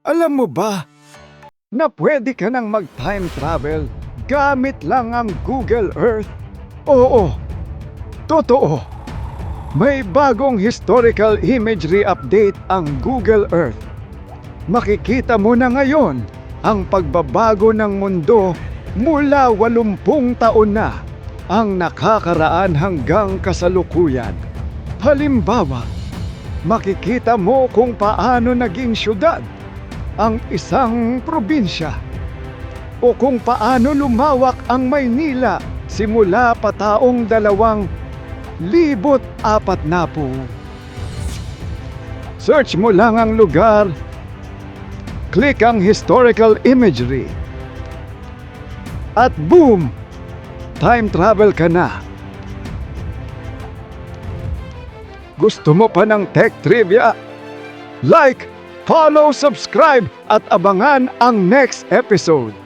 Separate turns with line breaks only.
Alam mo ba na pwede ka nang mag-time travel gamit lang ang Google Earth? Oo, totoo. May bagong historical imagery update ang Google Earth. Makikita mo na ngayon ang pagbabago ng mundo mula 80 taon na ang nakakaraan hanggang kasalukuyan. Halimbawa, makikita mo kung paano naging syudad ang isang probinsya o kung paano lumawak ang Maynila simula pa taong 2040. Search mo lang ang lugar, click ang historical imagery, at boom! Time travel ka na. Gusto mo pa ng tech trivia? Like, follow, subscribe at abangan ang next episode.